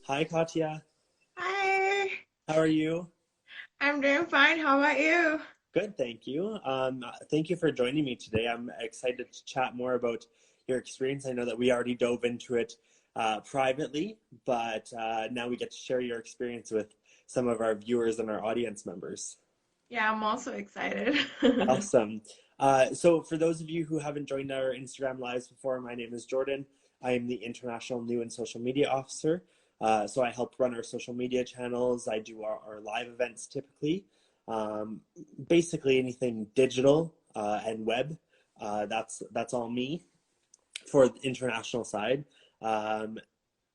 Hi, Katia. Hi, How are you? I'm doing fine. How about you? Good, thank you. Thank you for joining me today. I'm excited to chat more about your experience. I know that we already dove into it privately, but now we get to share your experience with some of our viewers and our audience members. Yeah, I'm also excited. Awesome. So, for those of you who haven't joined our Instagram lives before, my name is Jordan. I am the International New and Social Media Officer. So, I help run our social media channels. I do our live events typically. Um, Basically, anything digital and web. That's all me for the international side. Um,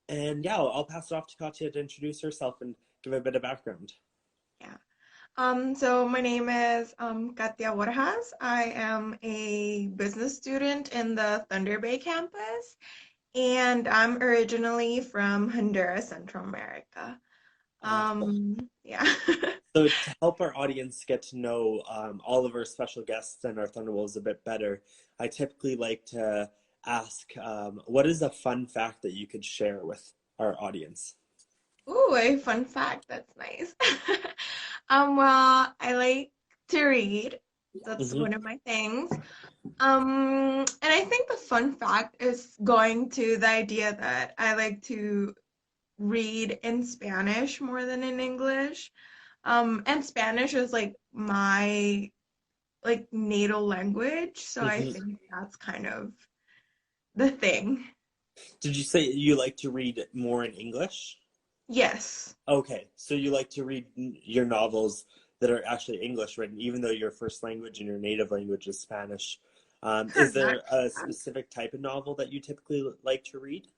and yeah, I'll pass it off to Katya to introduce herself and give a bit of background. Yeah. So my name is Katia. I am a business student in the Thunder Bay campus, and I'm originally from Honduras, Central America. Awesome. Yeah. So to help our audience get to know all of our special guests and our Thunderwolves a bit better, I typically like to ask, what is a fun fact that you could share with our audience? Ooh, a fun fact. That's nice. Well, I like to read. That's Hmm. one of my things. And I think the fun fact is going to the idea that I like to read in Spanish more than in English. And Spanish is like my like natal language, so I Hmm. think that's kind of the thing. Did you say you like to read more in English? Yes. Okay, so you like to read your novels that are actually English written, even though your first language and your native language is Spanish. Is there Correct. a specific type of novel that you typically like to read?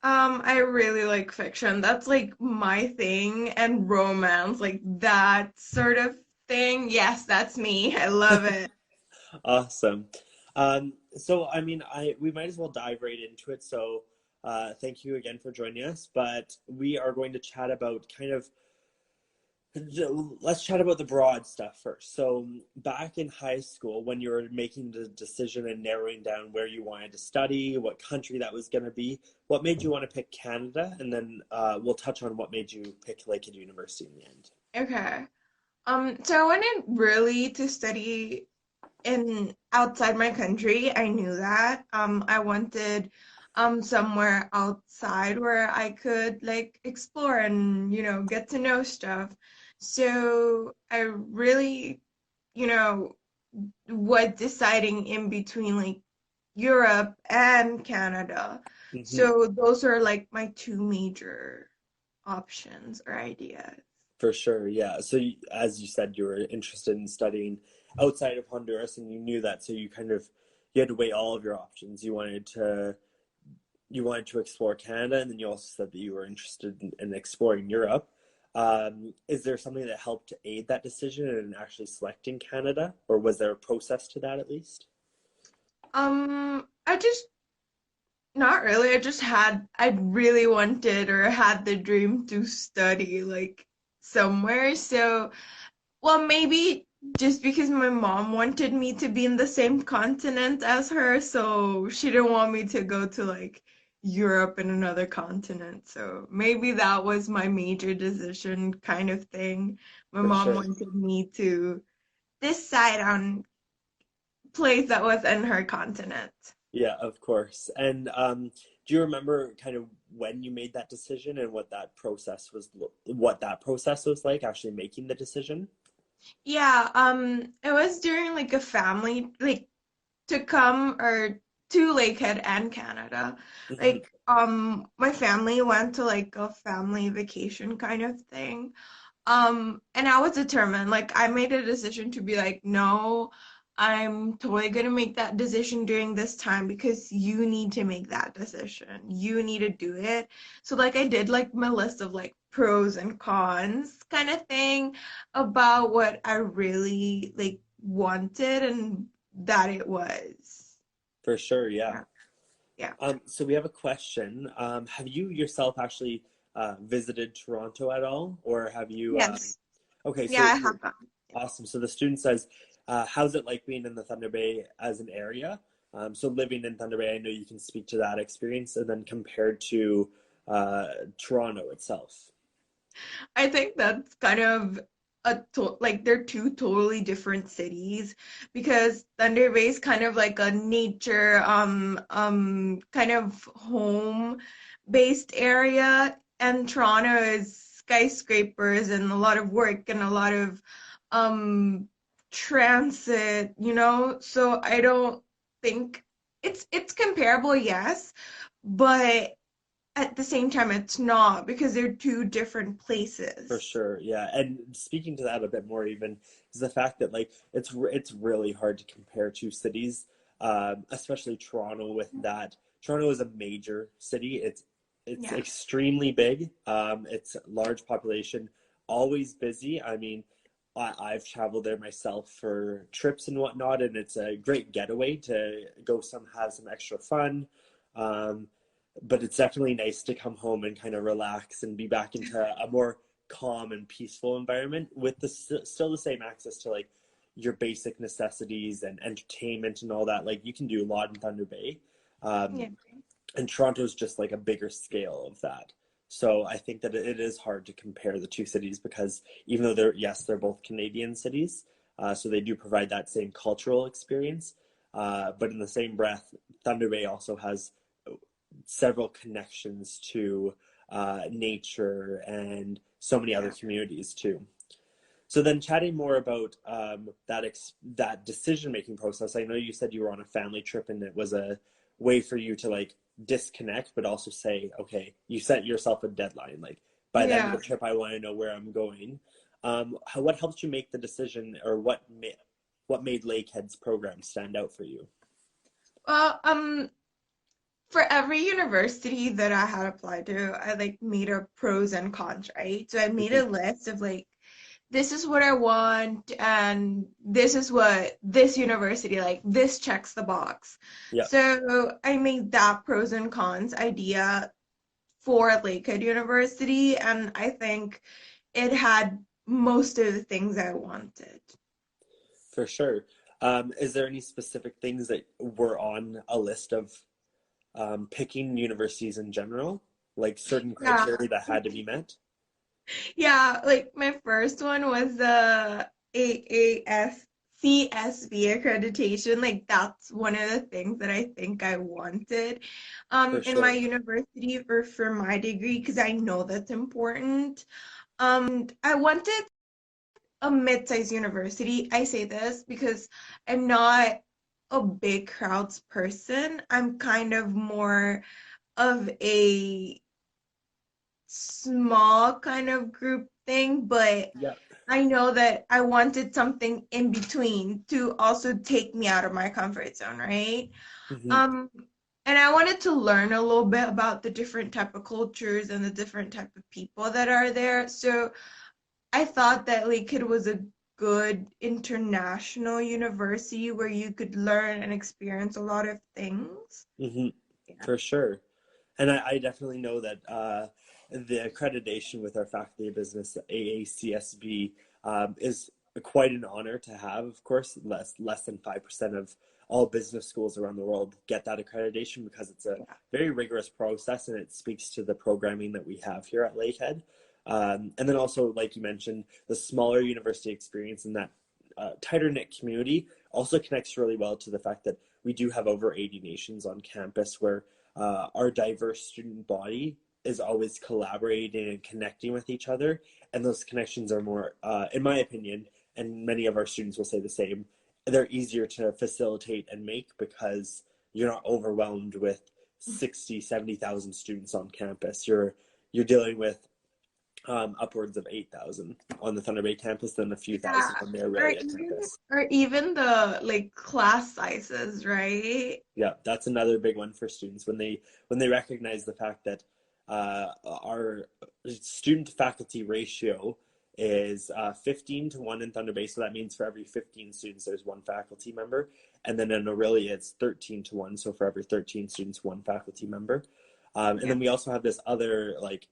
I really like fiction. That's like my thing, and romance, like that sort of thing. Yes, that's me. I love it. Awesome. So I mean, I we might as well dive right into it. So, thank you again for joining us. But we are going to chat about let's chat about the broad stuff first. So, back in high school, when you were making the decision and narrowing down where you wanted to study, what country that was going to be, what made you want to pick Canada, and then we'll touch on what made you pick Lakehead University in the end. Okay. So I wanted really to study in outside my country. I knew that. I wanted somewhere outside where I could like explore and, get to know stuff. So I really, you know, was deciding in between like Europe and Canada. Hmm. So those are like my two major options or ideas. For sure, yeah. So, as you said, you were interested in studying outside of Honduras, and you knew that, so you had to weigh all of your options. You wanted to explore Canada, and then you also said that you were interested in exploring Europe. Is there something that helped to aid that decision in actually selecting Canada, or was there a process to that at least? I just not really. I really wanted or had the dream to study like somewhere. So, well, maybe just because my mom wanted me to be in the same continent as her, so she didn't want me to go to like Europe and another continent. So maybe that was my major decision kind of thing. My For mom sure. wanted me to decide on place that was in her continent. Yeah, of course. And do you remember kind of when you made that decision and what that process was like, actually making the decision? Yeah, it was during like a family like to come or to Lakehead and Canada. Hmm. Like, my family went to like a family vacation kind of thing. And I was determined. Like, I made a decision to be like, no, I'm totally gonna make that decision during this time because you need to make that decision. You need to do it. So, like, I did like my list of like pros and cons kind of thing about what I really like wanted and that it was. For sure, yeah. Yeah. Yeah. So we have a question. Have you yourself actually visited Toronto at all, or have you? Yes. Okay, Yeah, so I have that. awesome. So the student says, "How's it like being in the Thunder Bay as an area?" So living in Thunder Bay, I know you can speak to that experience, and then compared to Toronto itself. I think that's kind of like they're two totally different cities because Thunder Bay is kind of like a nature kind of home based area, and Toronto is skyscrapers and a lot of work and a lot of um transit, you know? So I don't think it's comparable, yes, but at the same time it's not because they're two different For places. sure, yeah. And speaking to that a bit more, even is the fact that like it's really hard to compare two cities, especially Toronto. With that, Toronto is a major city. It's Yeah. extremely big. It's a large population, always busy. I mean, I've traveled there myself for trips and whatnot, and it's a great getaway to go have some extra fun. Um, but it's definitely nice to come home and kind of relax and be back into a more calm and peaceful environment with still the same access to like your basic necessities and entertainment and all that. Like you can do a lot in Thunder Bay, um, Yeah. and Toronto's just like a bigger scale of that. So I think that it is hard to compare the two cities because even though they're both Canadian cities, so they do provide that same cultural experience. But in the same breath, Thunder Bay also has several connections to nature and so many other Yeah. communities too. So then, chatting more about that decision making process. I know you said you were on a family trip, and it was a way for you to like disconnect, but also say, okay, you set yourself a deadline. Like by the end of Yeah. the trip, I want to know where I'm going. What helped you make the decision, or what made Lakehead's program stand out for you? Well, for every university that I had applied to, I like made a pros and cons, right? So I made Mm-hmm. a list of like, this is what I want, and this is what this university like, this checks the box. Yeah, So I made that pros and cons idea for Lakehead University, and I think it had most of the things I wanted. for sure. Is there any specific things that were on a list of picking universities in general, like certain Yeah. criteria that had to be met? Yeah, like my first one was the CSB accreditation. Like that's one of the things that I think I wanted For in my sure. university for my degree because I know that's important. I wanted a mid-sized university. I say this because I'm not a big crowds person. I'm kind of more of a small kind of group thing, but Yeah. I know that I wanted something in between to also take me out of my comfort zone, right? Hmm. Um, and I wanted to learn a little bit about the different type of cultures and the different type of people that are there. So I thought that Lakehead was a good international university where you could learn and experience a lot of things. Hmm. Yeah. For sure. And I definitely know that the accreditation with our Faculty of Business, AACSB, is quite an honor to have. Of course, less than 5% of all business schools around the world get that accreditation because it's a Yeah. very rigorous process and it speaks to the programming that we have here at Lakehead. And then also, like you mentioned, the smaller university experience in that tighter knit community also connects really well to the fact that we do have over 80 nations on campus where our diverse student body is always collaborating and connecting with each other. And those connections are more, in my opinion, and many of our students will say the same, they're easier to facilitate and make because you're not overwhelmed with 60, 70,000 students on campus. You're dealing with upwards of 8,000 on the Thunder Bay campus, then a few Yeah. thousand on the Or Aurelia even campus. or even the like class sizes, right? Yeah, that's another big one for students when they recognize the fact that our student to faculty ratio is 15 to 1 in Thunder Bay. So that means for every 15 students, there's one faculty member. And then in Aurelia, it's 13 to 1. So for every 13 students, one faculty member. And Yeah. then we also have this other like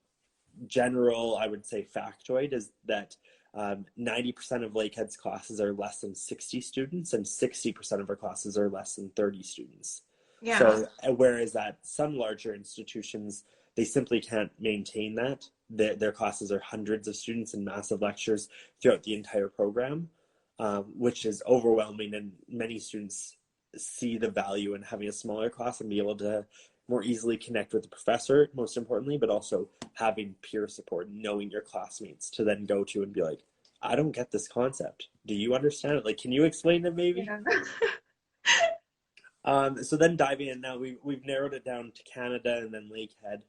general, I would say, factoid is that 90% of Lakehead's classes are less than 60 students, and 60% of our classes are less than 30 students. Yeah. So, whereas at some larger institutions, they simply can't maintain that. Their classes are hundreds of students and massive lectures throughout the entire program, which is overwhelming. And many students see the value in having a smaller class and be able to more easily connect with the professor, most importantly, but also having peer support, knowing your classmates to then go to and be like, I don't get this concept. Do you understand it? Like, can you explain it maybe? Yeah. So then diving in now, we've narrowed it down to Canada and then Lakehead.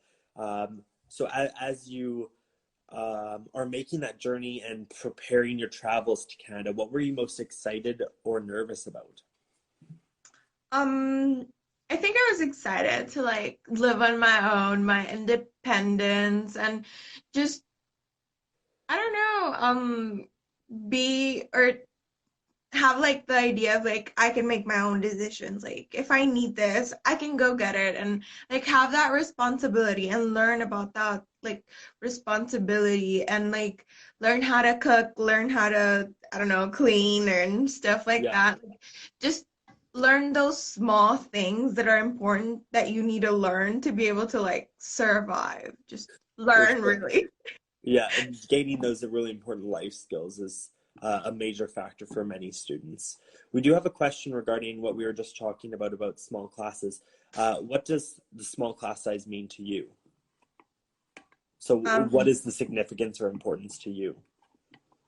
So as you are making that journey and preparing your travels to Canada, what were you most excited or nervous about? Um, I think I was excited to like live on my own, my independence, and just I don't know, be or have like the idea of like I can make my own decisions. Like if I need this, I can go get it and like have that responsibility and learn about that like responsibility and like learn how to cook, learn how to, I don't know, clean and stuff like Yeah, that. Like, just learn those small things that are important that you need to learn to be able to like survive. Just for learn sure. really. Yeah, and gaining those really important life skills is a major factor for many students. We do have a question regarding what we were just talking about small classes. What does the small class size mean to you? So, what Um, is the significance or importance to you?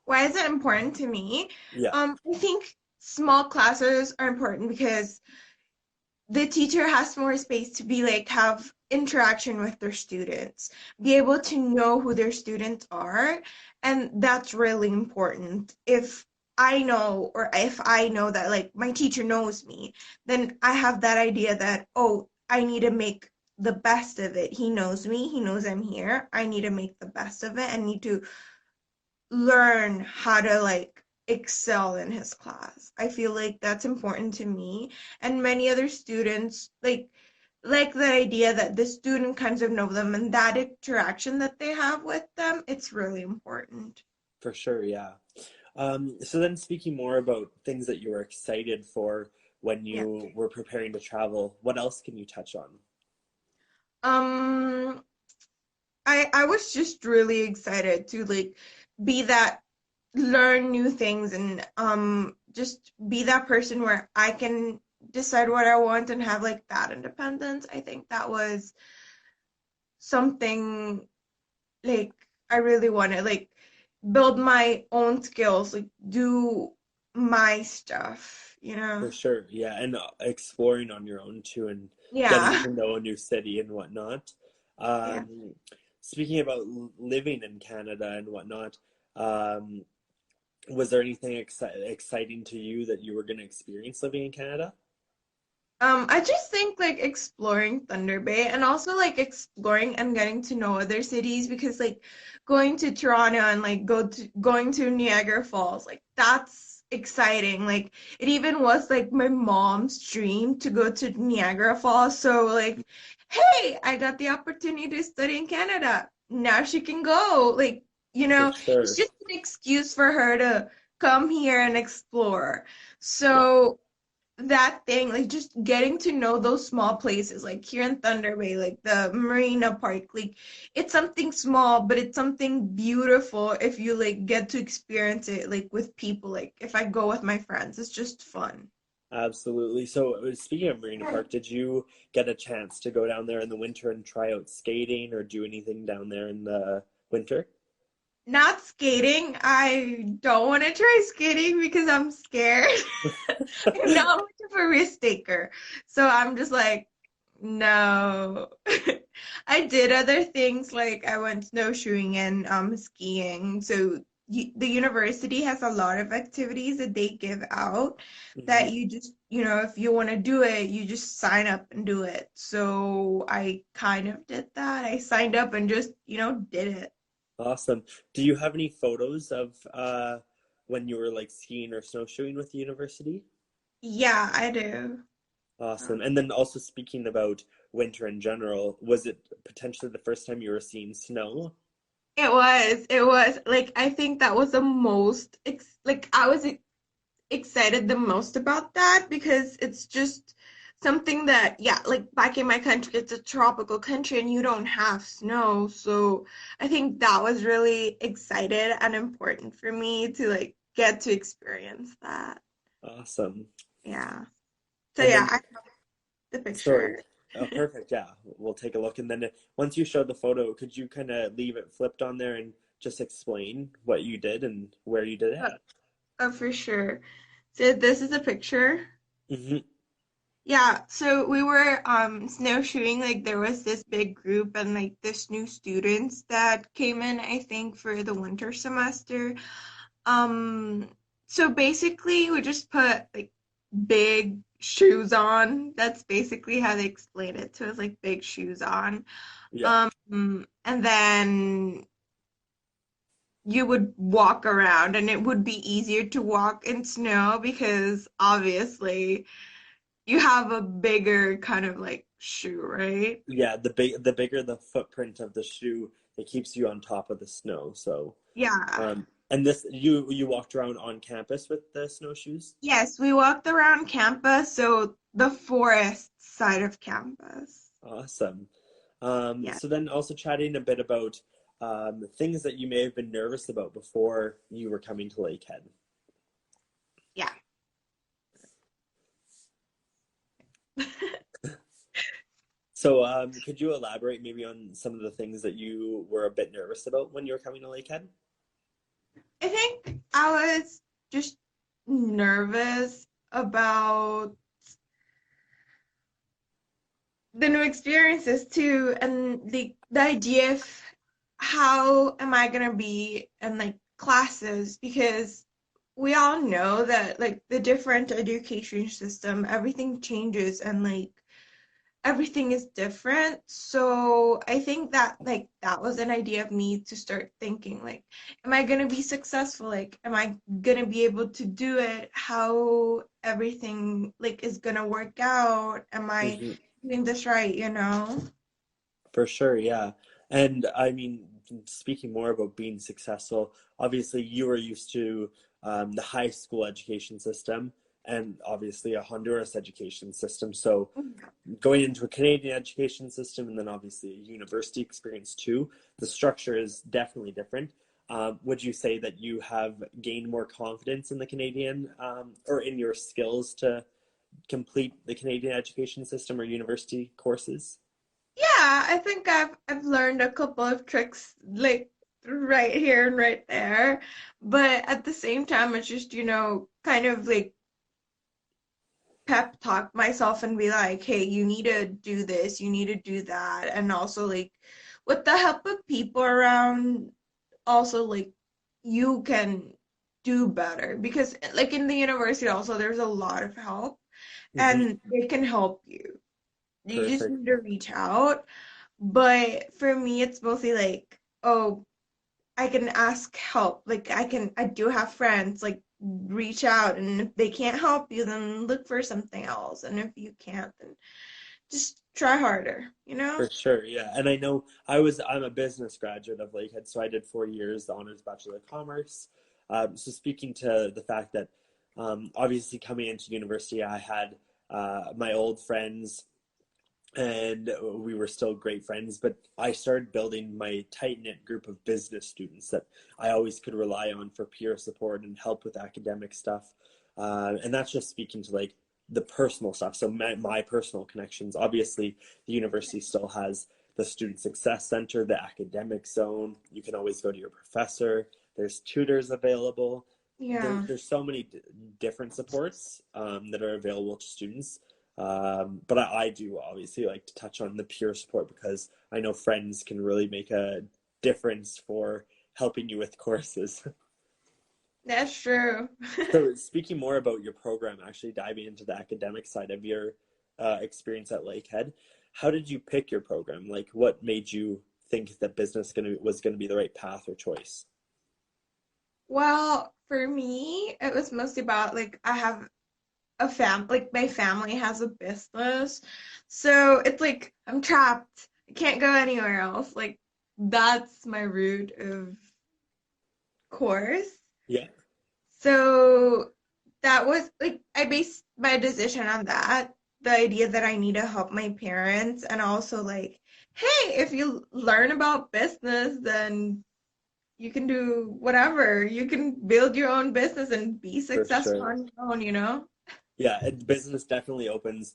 why is it important to me? Yeah, I think small classes are important because the teacher has more space to be like have interaction with their students, be able to know who their students are, and that's really important. If I know or if I know that like my teacher knows me, then I have that idea that, oh, I need to make the best of it. He knows me, he knows I'm here. I need to make the best of it and need to learn how to like excel in his class. I feel like that's important to me and many other students like the idea that the student kinds of know them and that interaction that they have with them, it's really important. for sure. Yeah. So then speaking more about things that you were excited for when Yeah. you were preparing to travel, what else can you touch on? Um I was just really excited to like be that learn new things and just be that person where I can decide what I want and have like that independence. I think that was something like I really want to like build my own skills, like do my stuff, you For know? sure. Yeah, and exploring on your own too and getting Yeah. to know a new city and whatnot. Yeah. Um, Speaking about living in Canada and whatnot, um, was there anything exciting to you that you were going to experience living in Canada? I just think like exploring Thunder Bay and also like exploring and getting to know other cities because like going to Toronto and like going to Niagara Falls, like that's exciting. Like it even was like my mom's dream to go to Niagara Falls. So like, hey, I got the opportunity to study in Canada. Now she can go. Like, For it's sure. just an excuse for her to come here and explore. Yeah. So that thing, like just getting to know those small places, like here in Thunder Bay, like the Marina Park, like it's something small, but it's something beautiful if you like get to experience it like with people. Like if I go with my friends, it's just fun. Absolutely. So, speaking of Marina Park, did you get a chance to go down there in the winter and try out skating or do anything down there in the winter? Not skating. I don't want to try skating because I'm scared. I'm not much of a risk taker. So I'm just like, no. I did other things like I went snowshoeing and skiing. So the university has a lot of activities that they give out Hmm. that you just, if you want to do it, you just sign up and do it. So I kind of did that. I signed up and just, did it. Awesome. Do you have any photos of when you were like skiing or snowshoeing with the university? Yeah, I do. Awesome. And then also speaking about winter in general, was it potentially the first time you were seeing snow? It was like I think that was the most like I was excited the most about that because it's just something that, yeah, like back in my country, it's a tropical country and you don't have snow. So I think that was really excited and important for me to like get to experience that. Awesome. Yeah. So And yeah, then, I have the sorry. picture. Oh, perfect. Yeah, we'll take a look. And then once you showed the photo, could you kind of leave it flipped on there and just explain what you did and where you did it Oh, at? oh, for sure. So this is a picture. Hmm. Yeah, so we were snowshoeing, like there was this big group and like this new students that came in, I think, for the winter semester. Um, so basically we just put like big shoes on. That's basically how they explain it to us, like big shoes on. Yeah. And then you would walk around and it would be easier to walk in snow because obviously you have a bigger kind of like shoe, right? Yeah, the bigger the footprint of the shoe, it keeps you on top of the snow. So, Yeah. and this you walked around on campus with the snowshoes? Yes, we walked around campus, so the forest side of campus. Awesome. Yeah. So then also chatting a bit about things that you may have been nervous about before you were coming to Lakehead. Yeah. So, could you elaborate maybe on some of the things that you were a bit nervous about when you were coming to Lakehead? I think I was just nervous about the new experiences too, and the idea of how am I gonna be in like classes because we all know that like the different education system, everything changes and like everything is different. So I think that like that was an idea of me to start thinking like, am I gonna be successful? Like, am I gonna be able to do it? How everything like is gonna work out? Am I Hmm. doing this right, you know? For sure, yeah. And I mean, speaking more about being successful, obviously you were used to the high school education system and obviously a Honduras education system. So going into a Canadian education system and then obviously a university experience too, the structure is definitely different. Would you say that you have gained more confidence in the Canadian or in your skills to complete the Canadian education system or university courses? Yeah, I think I've learned a couple of tricks like right here and right there. But at the same time, it's just, kind of like pep talk myself and be like, hey, you need to do this, you need to do that. And also like with the help of people around, also like you can do better because like in the university also there's a lot of help Hmm. and they can help you. You just Perfect. need to reach out. But for me, it's mostly like, oh, I can ask help. Like I do have friends, like reach out and if they can't help you, then look for something else. And if you can't, then just try harder, you know? For sure, yeah. And I know I'm a business graduate of Lakehead, so I did 4 years, the Honors Bachelor of Commerce. So speaking to the fact that obviously coming into university, I had my old friends and we were still great friends, but I started building my tight-knit group of business students that I always could rely on for peer support and help with academic stuff. And that's just speaking to like the personal stuff. So my personal connections. Obviously, the university still has the Student Success Center, the academic zone. You can always go to your professor. There's tutors available. Yeah. There's so many different supports that are available to students. But I do obviously like to touch on the peer support because I know friends can really make a difference for helping you with courses. That's true. So, speaking more about your program, actually diving into the academic side of your experience at Lakehead, how did you pick your program? Like, what made you think that business was gonna be the right path or choice? Well, for me, it was mostly about like I have like my family has a business. So it's like I'm trapped. I can't go anywhere else. Like that's my route of course. Yeah. So that was like I based my decision on that. the idea that I need to help my parents, and also like, hey, if you learn about business, then you can do whatever. You can build your own business and be For successful sure. on your own, you know? Yeah, business definitely opens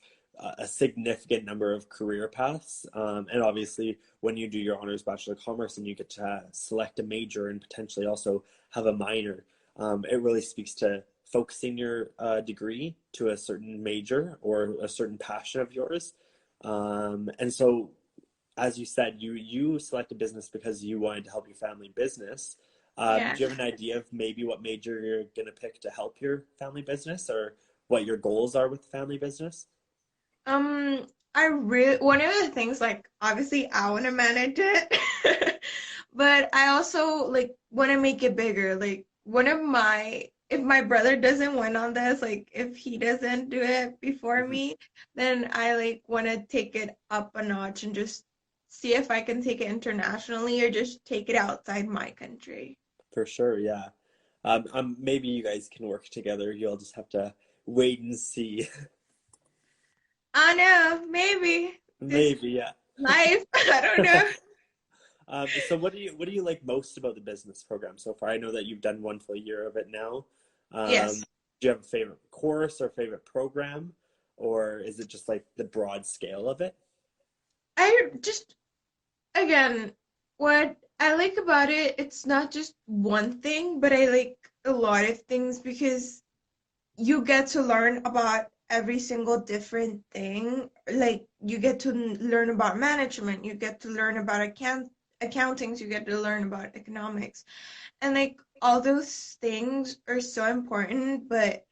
a significant number of career paths. And obviously, when you do your honors Bachelor of Commerce and you get to select a major and potentially also have a minor, it really speaks to focusing your degree to a certain major or a certain passion of yours. And so, as you said, you selected business because you wanted to help your family business. Yeah. Do you have an idea of maybe what major you're going to pick to help your family business, or what your goals are with the family business? Um, I really one of the things like obviously I want to manage it, but I also like want to make it bigger. Like one of my if my brother doesn't win on this, like if he doesn't do it before Mhm. me, then I like want to take it up a notch and just see if I can take it internationally or just take it outside my country. For sure, yeah. Maybe you guys can work together. You'll just have to wait and see. I know, maybe this Maybe, yeah. life. I don't know. So what do you like most about the business program so far? I know that you've done one full year of it now. Yes. Do you have a favorite course or favorite program, or is it just like the broad scale of it? I just again, what I like about it, it's not just one thing, but I like a lot of things because you get to learn about every single different thing. Like you get to learn about management, you get to learn about accountings, you get to learn about economics. And like all those things are so important, but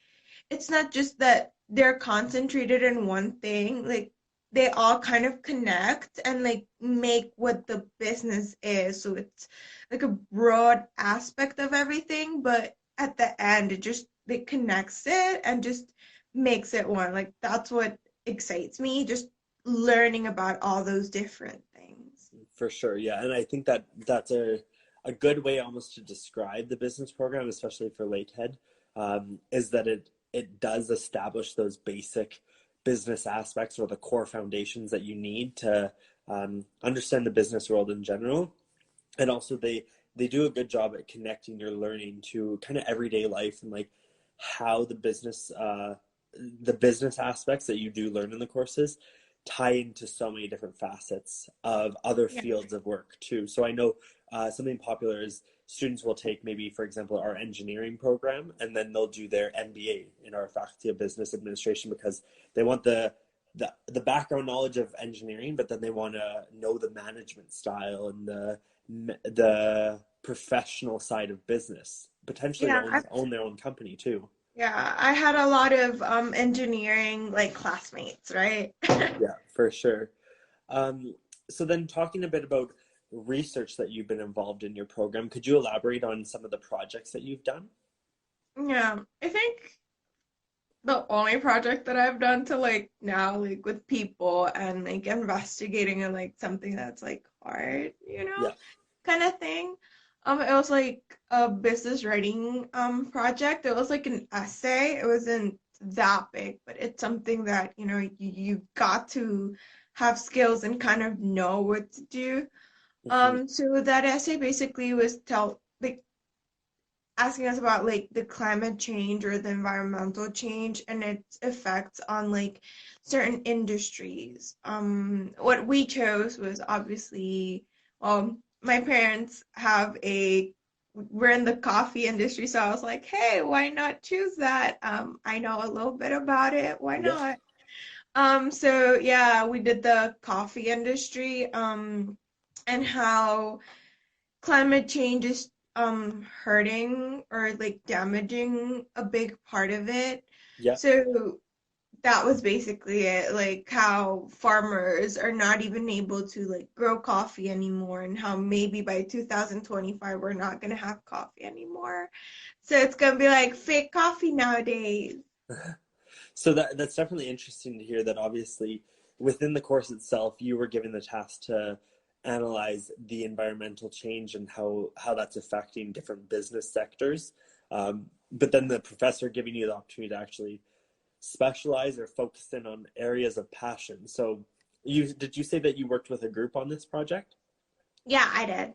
it's not just that they're concentrated in one thing. Like they all kind of connect and like make what the business is. So it's like a broad aspect of everything, but at the end, it connects it and just makes it one. Like that's what excites me, just learning about all those different things. For sure, yeah. And I think that that's a good way almost to describe the business program, especially for Lakehead, is that it does establish those basic business aspects or the core foundations that you need to understand the business world in general. And also they do a good job at connecting your learning to kind of everyday life and like how the business aspects that you do learn in the courses tie into so many different facets of other Yeah. fields of work too. So I know something popular is students will take maybe, for example, our engineering program, and then they'll do their MBA in our Faculty of Business Administration because they want the background knowledge of engineering, but then they want to know the management style and the professional side of business. Potentially Yeah, own their own company too. yeah, I had a lot of engineering like classmates, right? Yeah, for sure. Um, so then talking a bit about research that you've been involved in your program, could you elaborate on some of the projects that you've done? Yeah, I think the only project that I've done to like now, like with people and like investigating and like something that's like hard, Yeah, kind of thing. It was like a business writing project. It was like an essay. It wasn't that big, but it's something that, you got to have skills and kind of know what to do. hmm So that essay basically was tell like asking us about like the climate change or the environmental change and its effects on like certain industries. What we chose was obviously, well, my parents we're in the coffee industry, so I was like, hey, why not choose that? I know a little bit about it. Why yeah, not? So yeah, we did the coffee industry, and how climate change is hurting or like damaging a big part of it. yeah. So that was basically it, like how farmers are not even able to like grow coffee anymore and how maybe by 2025 we're not going to have coffee anymore. So it's going to be like fake coffee nowadays. So that's definitely interesting to hear that obviously within the course itself, you were given the task to analyze the environmental change and how that's affecting different business sectors. But then the professor giving you the opportunity to actually specialize or focus in on areas of passion. So did you say that you worked with a group on this project? Yeah, I did.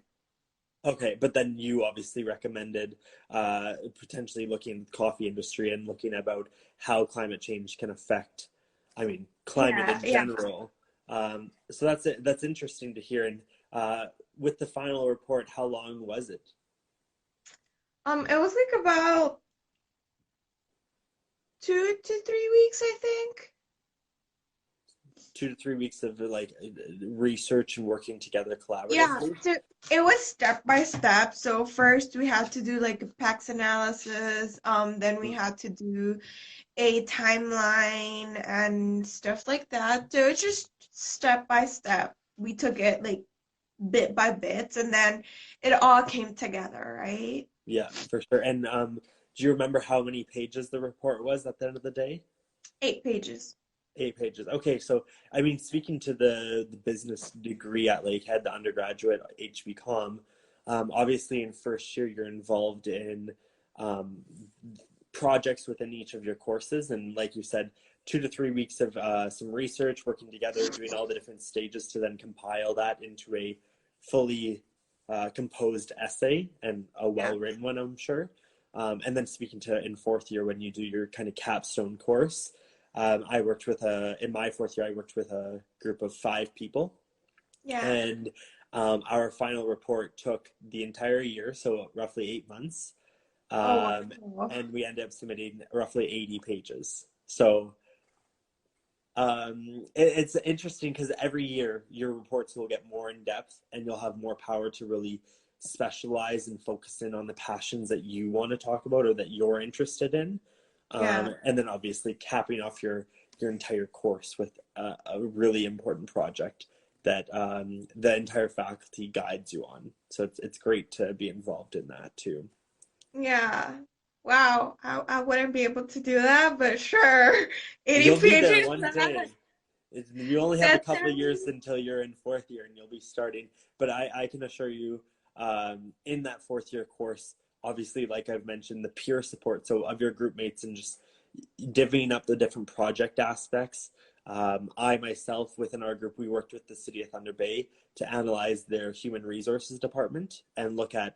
Okay, but then you obviously recommended potentially looking at the coffee industry and looking about how climate change can affect, I mean, climate Yeah, in yeah. general. So that's it. That's interesting to hear. And with the final report, how long was it? It was like about 2 to 3 weeks, I think. 2 to 3 weeks of like research and working together Yeah, collaboratively. so it was step by step. So first we had to do like a PAX analysis, then we had to do a timeline and stuff like that. So it's just step by step. We took it like bit by bit, and then it all came together, right? Yeah, for sure. And do you remember how many pages the report was at the end of the day? 8 pages. 8 pages. Okay, so I mean, speaking to the business degree at Lakehead, the undergraduate HBCom, obviously in first year you're involved in um, projects within each of your courses, and like you said, 2 to 3 weeks of some research, working together, doing all the different stages to then compile that into a fully composed essay and a Yeah. well-written one, I'm sure. And then speaking to in fourth year when you do your kind of capstone course, I worked with in my fourth year, I worked with a group of 5 people, Yeah. and our final report took the entire year, so roughly 8 months, Oh, um, wow. and we ended up submitting roughly 80 pages. So it's interesting because every year your reports will get more in depth, and you'll have more power to really specialize and focus in on the passions that you want to talk about or that you're interested in. Yeah. And then obviously capping off your entire course with a really important project that the entire faculty guides you on. So it's great to be involved in that too. Yeah. Wow. I wouldn't be able to do that, but sure. 80 You'll be there pages. one day. You only have a That's couple of years until you're in fourth year and you'll be starting. But I can assure you, in that fourth year course, obviously, like I've mentioned, the peer support, so of your group mates and just divvying up the different project aspects. I myself, within our group, we worked with the City of Thunder Bay to analyze their human resources department and look at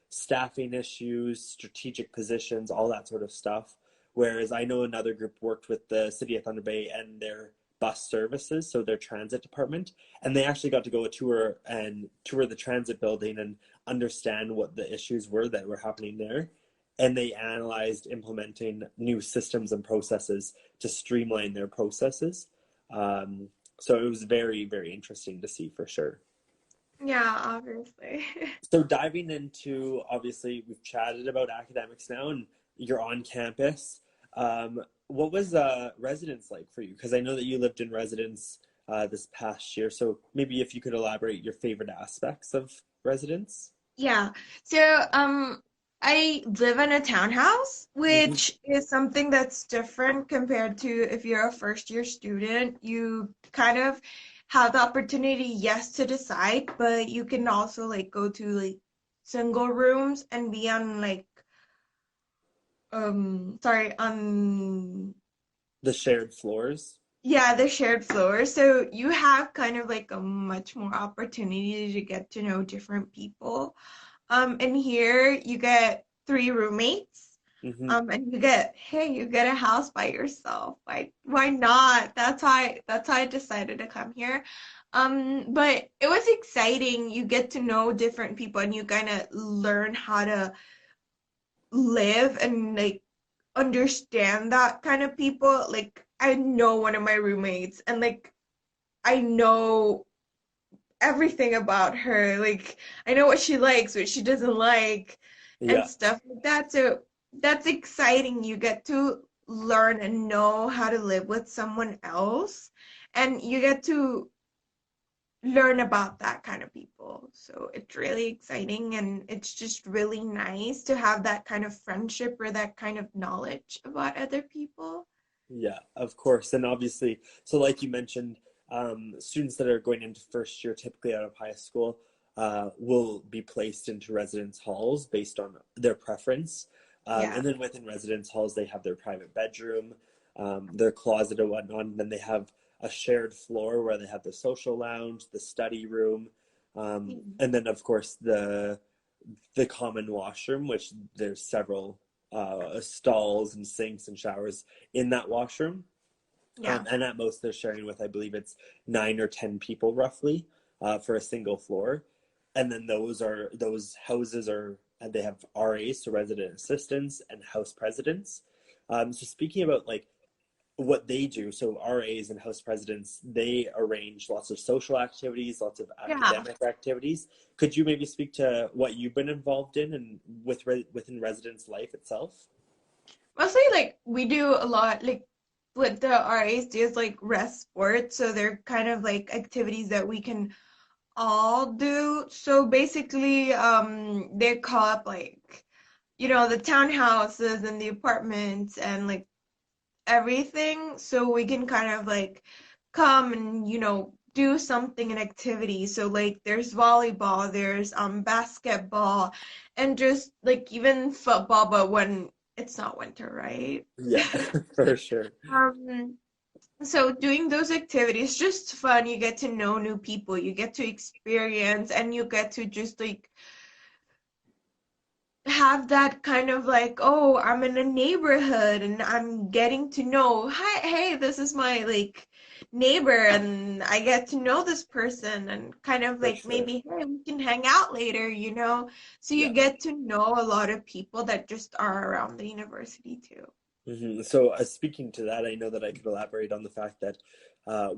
staffing issues, strategic positions, all that sort of stuff. Whereas I know another group worked with the City of Thunder Bay and their bus services, so their transit department, and they actually got to go a tour and tour the transit building and understand what the issues were that were happening there. And they analyzed implementing new systems and processes to streamline their processes. So it was very, very interesting to see for sure. Yeah, obviously. So diving into, obviously, we've chatted about academics now, and you're on campus. What was residence like for you? Because I know that you lived in residence this past year. So maybe if you could elaborate your favorite aspects of residence. Yeah. So, I live in a townhouse, Hmm. which is something that's different compared to if you're a first year student. You kind of have the opportunity, yes, to decide, but you can also like go to like single rooms and be on like sorry, on The shared floors. yeah, the shared floor. So you have kind of like a much more opportunity to get to know different people. And here you get 3 roommates. Hmm. And you get a house by yourself. Why not? That's how I decided to come here. But it was exciting. You get to know different people and you kind of learn how to live and like understand that kind of people. Like I know one of my roommates and like I know everything about her. Like I know what she likes, what she doesn't like, and Yeah. stuff like that. So that's exciting. You get to learn and know how to live with someone else, and you get to learn about that kind of people. So it's really exciting, and it's just really nice to have that kind of friendship or that kind of knowledge about other people. Yeah, of course. And obviously, so like you mentioned, students that are going into first year, typically out of high school, will be placed into residence halls based on their preference. Yeah. And then within residence halls, they have their private bedroom. their closet and whatnot. And then they have a shared floor where they have the social lounge, the study room, and then of course the common washroom, which there's several stalls and sinks and showers in that washroom. Yeah. And at most they're sharing with, I believe it's 9 or 10 people roughly for a single floor. And then those houses are, they have RAs, so resident assistants, and house presidents. So speaking about like what they do, so RAs and house presidents, they arrange lots of social activities, lots of Yeah. academic activities. Could you maybe speak to what you've been involved in and within residence life itself? Mostly like we do a lot like what the RAs do is like rest sports, so they're kind of like activities that we can all do. So basically, they call up like, the townhouses and the apartments and like everything, so we can kind of like come and, do something, an activity. So like there's volleyball, there's basketball, and just like even football, but when it's not winter, right? Yeah, for sure. Um, so doing those activities just fun. You get to know new people, you get to experience, and you get to just like have that kind of like, oh, I'm in a neighborhood and I'm getting to know, hi, hey, this is my like neighbor, and I get to know this person and kind of For like sure. maybe, hey, we can hang out later. So you Yeah. get to know a lot of people that just are around the university too. So, speaking to that, I know that I could elaborate on the fact that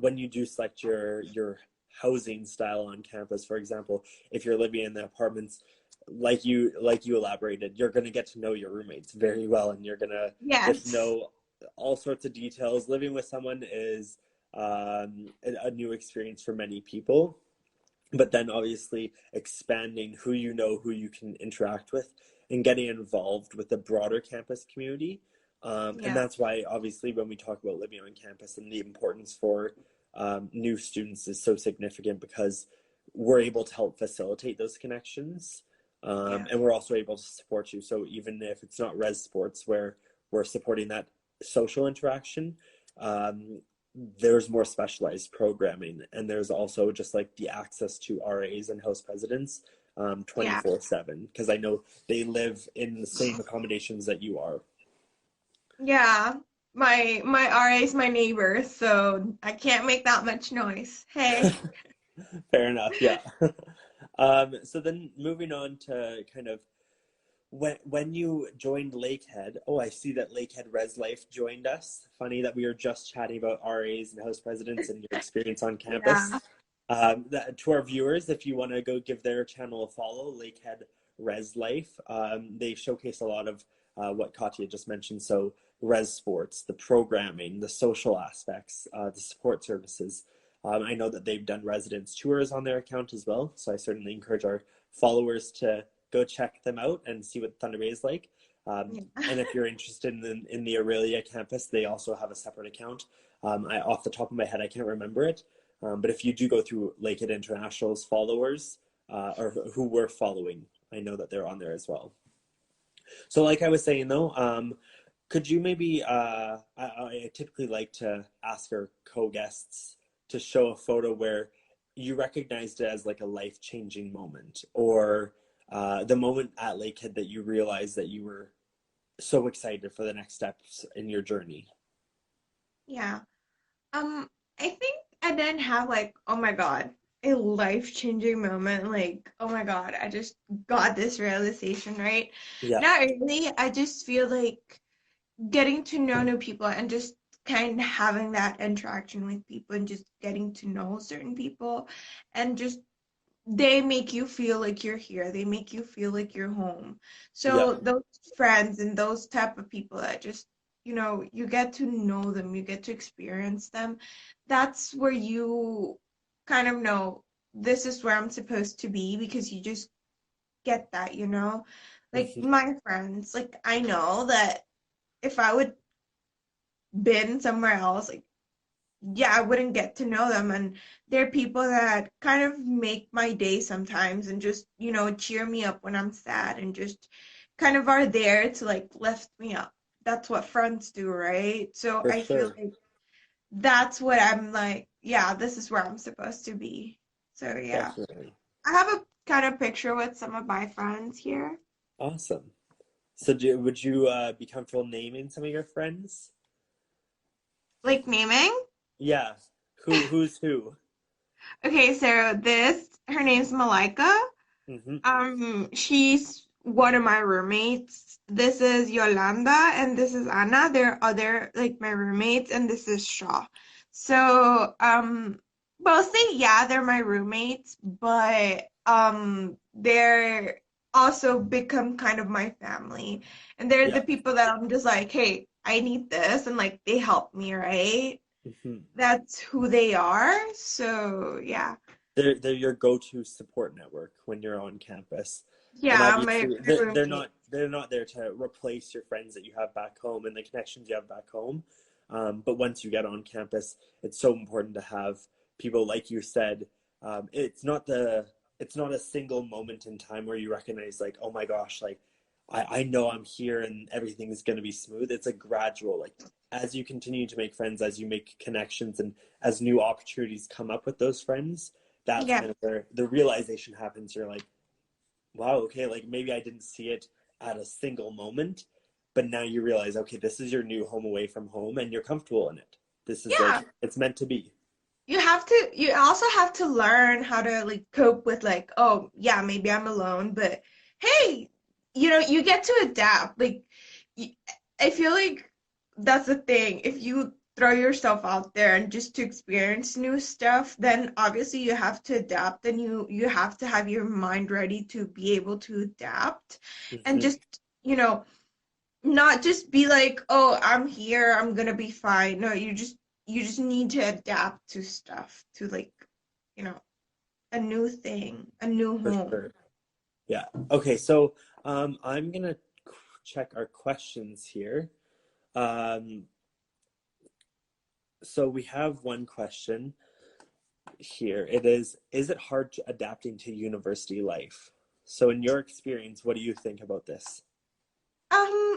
when you do select your housing style on campus, for example, if you're living in the apartments, like you elaborated, you're going to get to know your roommates very well, and you're going to just Yes. know all sorts of details. Living with someone is a new experience for many people, but then obviously expanding who you know, who you can interact with, and getting involved with the broader campus community. And Yeah. that's why, obviously, when we talk about living on campus and the importance for new students is so significant, because we're able to help facilitate those connections. Yeah. And we're also able to support you. So even if it's not res sports where we're supporting that social interaction, um, there's more specialized programming, and there's also just like the access to RAs and house presidents Yeah. 24/7, because I know they live in the same accommodations that you are. Yeah. My RA is my neighbor, so I can't make that much noise. Hey. Fair enough, yeah. So then moving on to kind of when you joined Lakehead. Oh, I see that Lakehead Res Life joined us. Funny that we were just chatting about RAs and house presidents and your experience on campus. Yeah. To our viewers, if you want to go give their channel a follow, Lakehead Res Life, they showcase a lot of what Katia just mentioned. So, res sports, the programming, the social aspects, the support services. I know that they've done residence tours on their account as well. So, I certainly encourage our followers to go check them out and see what Thunder Bay is like. Yeah. And if you're interested in the Aurelia campus, they also have a separate account. Off the top of my head, I can't remember it. But if you do go through Lakehead International's followers, or who we're following, I know that they're on there as well. So, like I was saying though, could you maybe, I typically like to ask our co-guests to show a photo where you recognized it as like a life-changing moment, or the moment at Lakehead that you realized that you were so excited for the next steps in your journey. Yeah. I think I didn't have like, oh my God, a life-changing moment. Like, oh my God, I just got this realization, right? Yeah. Not really. I just feel like getting to know new people and just kind of having that interaction with people and just getting to know certain people and just they make you feel like you're here. They make you feel like you're home. Yeah. So those friends and those type of people that just, you get to know them, you get to experience them. That's where you kind of know this is where I'm supposed to be because you just get that. Like Hmm. my friends, like I know that if I would been somewhere else, like yeah, I wouldn't get to know them. And they're people that kind of make my day sometimes and just, cheer me up when I'm sad and just kind of are there to like lift me up. that's what friends do, right? So For I feel sure. like that's what I'm like, yeah, this is where I'm supposed to be. So yeah. Definitely. I have a kind of picture with some of my friends here. Awesome. So would you be comfortable naming some of your friends? Like naming? Yeah. Who's who? Okay, so her name's Malika. Mm-hmm. She's one of my roommates. This is Yolanda and this is Anna. They're other like my roommates, and this is Shaw. So, mostly, yeah, they're my roommates, but they're also become kind of my family. And they're Yeah. the people that I'm just like, hey, I need this, and like they help me, right? Mm-hmm. That's who they are. So, yeah. They're your go-to support network when you're on campus. And Yeah, obviously my they're not roommate. they're not there to replace your friends that you have back home and the connections you have back home. But once you get on campus, it's so important to have people like you said. It's not a single moment in time where you recognize like, oh my gosh, like I know I'm here and everything's gonna be smooth. It's a gradual like as you continue to make friends, as you make connections and as new opportunities come up with those friends, that's Yeah. kind of where the realization happens. You're like, wow, okay, like maybe I didn't see it at a single moment, but now you realize, okay, this is your new home away from home and you're comfortable in it. This is like, Yeah. it's meant to be. You also have to learn how to like cope with like, oh, yeah, maybe I'm alone, but hey, you get to adapt. Like, y- I feel like that's the thing. If you throw yourself out there and just to experience new stuff, then obviously you have to adapt and you have to have your mind ready to be able to adapt and Mm-hmm. just, you know, not just be like, oh, I'm here, I'm gonna be fine. No, you just need to adapt to stuff, to like, you know, a new thing, a new For home. sure. Yeah. Okay. So I'm gonna check our questions here. Um, so we have one question here. Is it hard to adapting to university life? So in your experience, what do you think about this?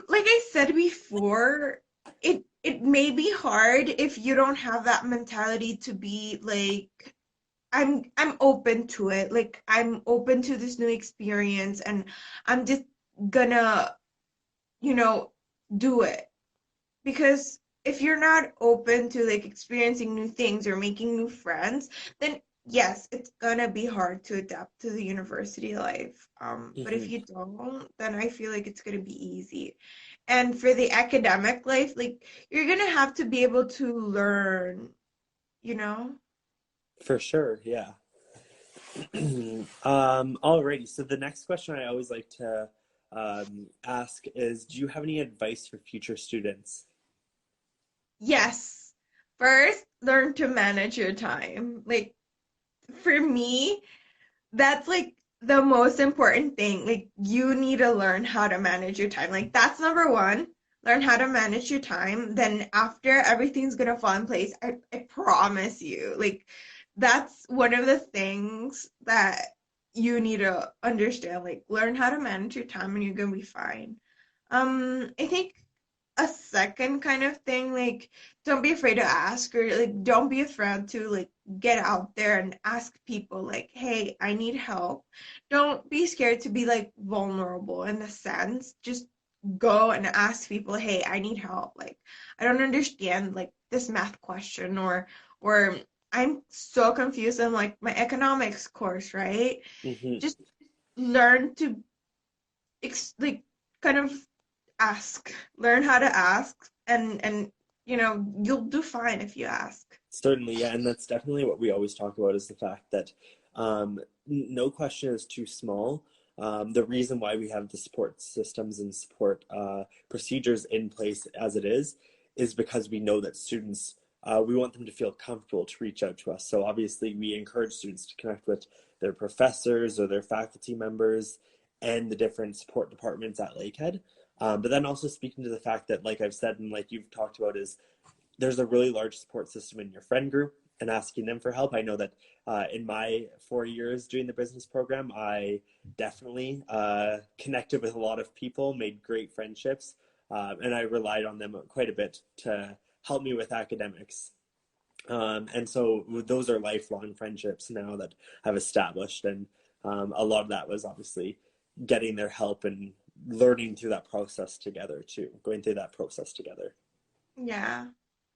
Like I said before, it may be hard if you don't have that mentality to be like, I'm open to it. Like I'm open to this new experience and I'm just gonna, you know, do it. Because if you're not open to like experiencing new things or making new friends, then yes, it's gonna be hard to adapt to the university life. But if Mm-hmm. you don't, then I feel like it's gonna be easy. And for the academic life, like you're gonna have to be able to learn, you know? For sure, yeah. Alrighty. So the next question I always like to ask is, do you have any advice for future students? Yes. First, learn to manage your time. Like for me, that's like the most important thing. Like you need to learn how to manage your time. Like that's number one. Learn how to manage your time. Then after everything's gonna fall in place. I promise you. Like that's one of the things that you need to understand. Like learn how to manage your time and you're gonna be fine. I think a second kind of thing, like don't be afraid to ask, or like don't be afraid to like get out there and ask people like, hey, I need help. Don't be scared to be like vulnerable in the sense. Just go and ask people, hey, I need help. Like I don't understand like this math question, or I'm so confused in like my economics course, right? Hmm. Just learn to like kind of ask, learn how to ask, and you'll do fine if you ask. Certainly, yeah, and that's definitely what we always talk about is the fact that no question is too small. The reason why we have the support systems and support procedures in place as it is because we know that students, we want them to feel comfortable to reach out to us. So obviously, we encourage students to connect with their professors or their faculty members and the different support departments at Lakehead. But then also speaking to the fact that, like I've said and like you've talked about, is there's a really large support system in your friend group and asking them for help. I know that in my 4 years doing the business program, I definitely connected with a lot of people, made great friendships. and I relied on them quite a bit to help me with academics. And so those are lifelong friendships now that I've established, and a lot of that was obviously getting their help and learning through that process together too, going through that process together. Yeah.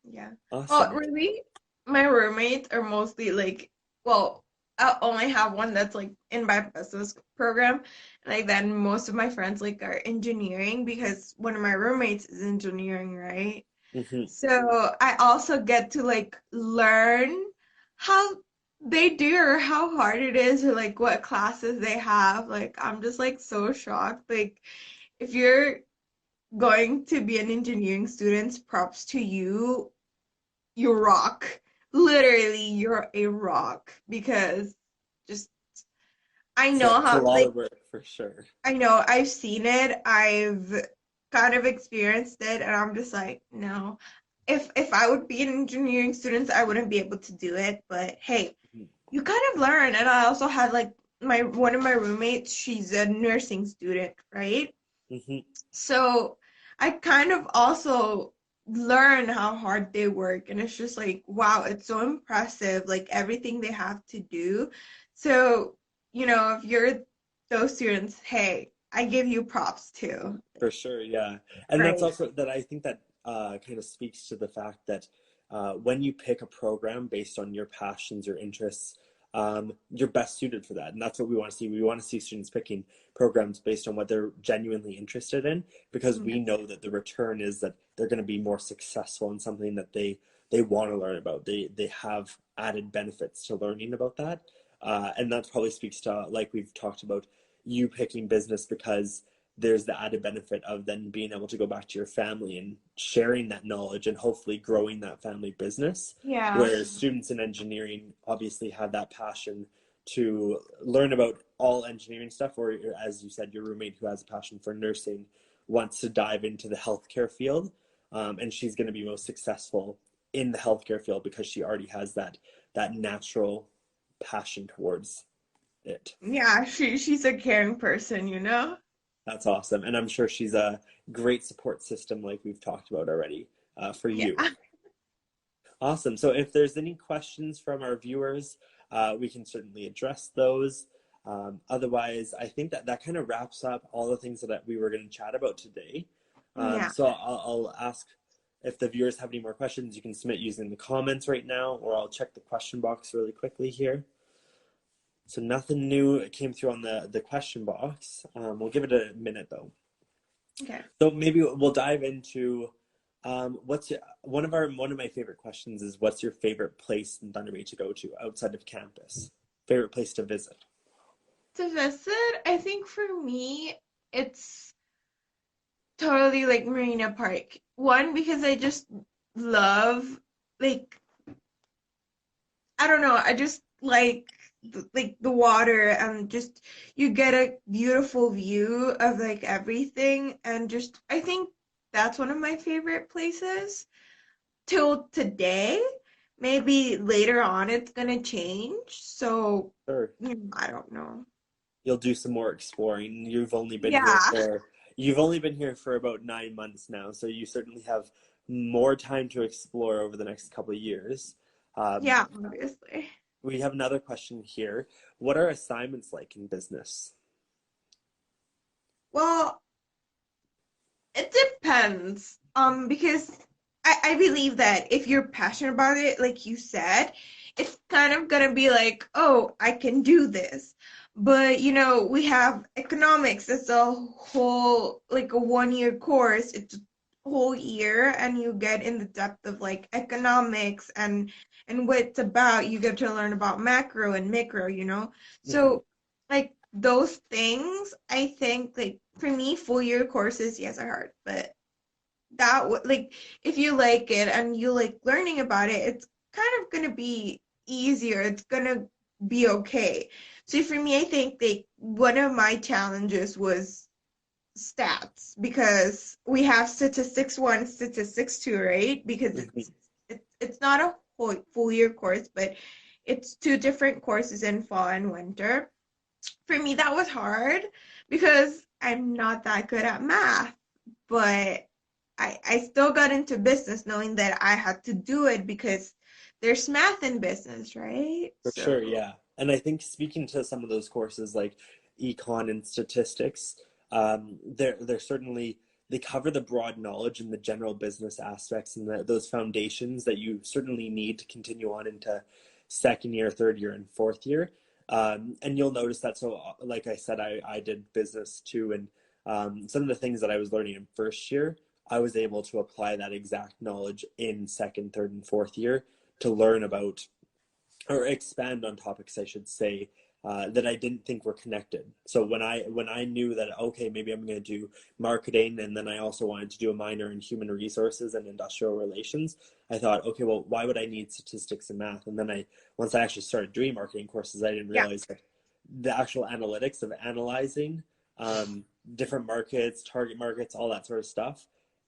Yeah. Well, Awesome. really, my roommates are mostly like, well, I only have one that's like in my business program. Like then most of my friends like are engineering because one of my roommates is engineering, right? Hmm. So I also get to like learn how they do or how hard it is or like what classes they have. Like I'm just like so shocked. Like if you're going to be an engineering student, props to you. You rock. Literally, you're a rock because just I know It's a how lot like of work for sure. I know I've seen it. I've kind of experienced it and I'm just like, no. If I would be an engineering student, I wouldn't be able to do it. But hey, you kind of learn. And I also had like my one of my roommates, she's a nursing student, right? Hmm. So I kind of also learn how hard they work, and it's just like, wow, it's so impressive, like everything they have to do. So, if you're those students, hey, I give you props too, For sure, yeah. And that's right? also that I think that kind of speaks to the fact that when you pick a program based on your passions or interests, you're best suited for that. And that's what we want to see. We want to see students picking programs based on what they're genuinely interested in, because we Yes. know that the return is that they're going to be more successful in something that they want to learn about. They have added benefits to learning about that. And that probably speaks to, like we've talked about, you picking business because there's the added benefit of then being able to go back to your family and sharing that knowledge and hopefully growing that family business. Yeah. Whereas students in engineering obviously have that passion to learn about all engineering stuff, or as you said, your roommate who has a passion for nursing wants to dive into the healthcare field, and she's going to be most successful in the healthcare field because she already has that natural passion towards it. Yeah, she's a caring person. That's awesome. And I'm sure she's a great support system, like we've talked about already, for Yeah. you. Awesome. So if there's any questions from our viewers, we can certainly address those. Otherwise, I think that kind of wraps up all the things that we were going to chat about today. Yeah. So I'll ask if the viewers have any more questions, you can submit using the comments right now, or I'll check the question box really quickly here. So nothing new came through on the question box. We'll give it a minute though. Okay. So maybe we'll dive into what's one of my favorite questions is what's your favorite place in Thunder Bay to go to outside of campus? Favorite place to visit? To visit, I think for me, it's totally like Marina Park. One, because I just love like I don't know, I just like the water and just you get a beautiful view of like everything and just I think that's one of my favorite places till today. Maybe later on it's gonna change. So, Sure. I don't know. You'll do some more exploring. Yeah. You've only been here for about 9 months now, so you certainly have more time to explore over the next couple of years. Um, Yeah, obviously. we have another question here. What are assignments like in business? Well, it depends. Because I believe that if you're passionate about it, like you said, it's kind of gonna be like, oh, I can do this. But we have economics. It's a whole like a 1 year course. It's a whole year, and you get in the depth of like economics and what it's about. You get to learn about macro and micro. Hmm. So like those things, I think like for me, 4 year courses, yes, are hard, but like if you like it and you like learning about it, it's kind of gonna be easier. It's gonna be okay. So for me, I think like one of my challenges was stats because we have statistics one, statistics two, right? Because Hmm. it's not a whole full year course, but it's two different courses in fall and winter. For me, that was hard because I'm not that good at math, but I still got into business knowing that I had to do it because there's math in business, right? For sure, So yeah. And I think speaking to some of those courses like econ and statistics, they're certainly they cover the broad knowledge and the general business aspects and those foundations that you certainly need to continue on into second year, third year, and fourth year. And you'll notice that. So, like I said, I did business too, and some of the things that I was learning in first year, I was able to apply that exact knowledge in second, third, and fourth year to learn about or expand on topics, I should say, that I didn't think were connected. So when I knew that okay, maybe I'm going to do marketing, and then I also wanted to do a minor in human resources and industrial relations, I thought, okay, well, why would I need statistics and math? And then once I actually started doing marketing courses, I didn't yeah. realize that the actual analytics of analyzing different markets, target markets, all that sort of stuff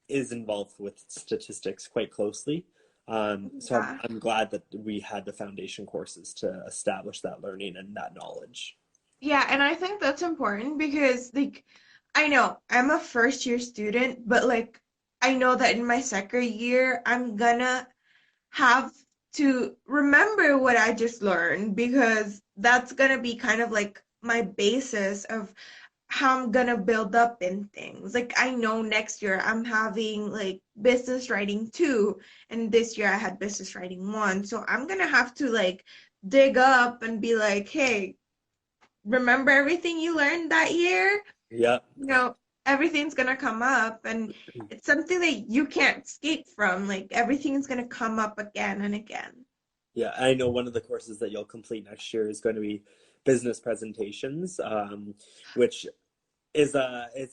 is involved with statistics quite closely. So I'm, Yeah. I'm glad that we had the foundation courses to establish that learning and that knowledge. Yeah, and I think that's important because like I know I'm a first year student, but like I know that in my second year I'm gonna have to remember what I just learned because that's gonna be kind of like my basis of how I'm gonna build up in things. Like I know next year I'm having like business writing two, and this year I had business writing one. So I'm gonna have to like dig up and be like, hey, remember everything you learned that year? Yeah. You know, everything's gonna come up and it's something that you can't escape from. Like everything's gonna come up again and again. Yeah, I know one of the courses that you'll complete next year is going to be business presentations, which it's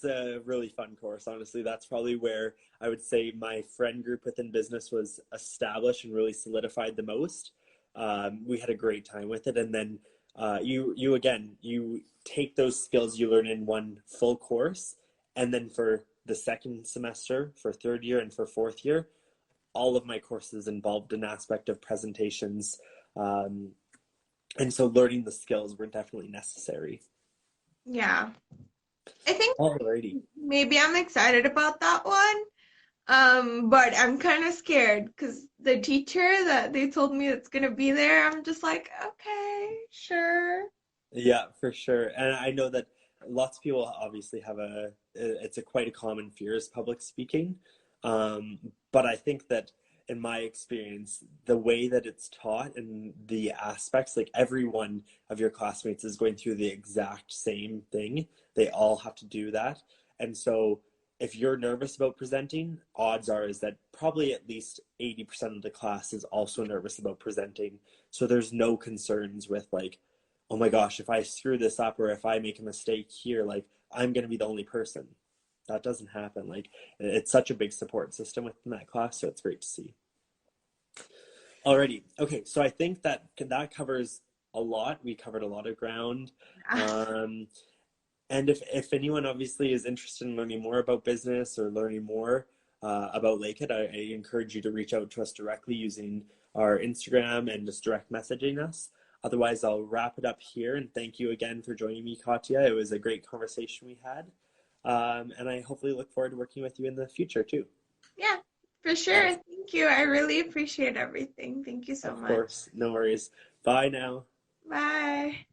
a really fun course. Honestly, that's probably where I would say my friend group within business was established and really solidified the most. We had a great time with it, and then you again you take those skills you learn in one full course, and then for the second semester, for third year, and for fourth year, all of my courses involved an aspect of presentations, um, and so learning the skills were definitely necessary. Yeah. I think Alrighty. maybe I'm excited about that one. But I'm kind of scared because the teacher that they told me that's gonna be there, I'm just like, okay, sure. Yeah, for sure. And I know that lots of people obviously have it's a quite a common fear is public speaking. But I think that in my experience, the way that it's taught and the aspects, like every one of your classmates is going through the exact same thing. They all have to do that. And so if you're nervous about presenting, odds are is that probably at least 80% of the class is also nervous about presenting. So there's no concerns with like, oh my gosh, if I screw this up or if I make a mistake here, like I'm going to be the only person. That doesn't happen. Like it's such a big support system within that class, so it's great to see. Alrighty. Okay, so I think that covers a lot. We covered a lot of ground. Um, and if anyone obviously is interested in learning more about business or learning more about Lakehead, I encourage you to reach out to us directly using our Instagram and just direct messaging us. Otherwise, I'll wrap it up here and thank you again for joining me, Katia. It was a great conversation we had. And I hopefully look forward to working with you in the future too. Yeah, for sure. Awesome. Thank you. I really appreciate everything. Thank you so Of much. course, no worries. Bye now. Bye.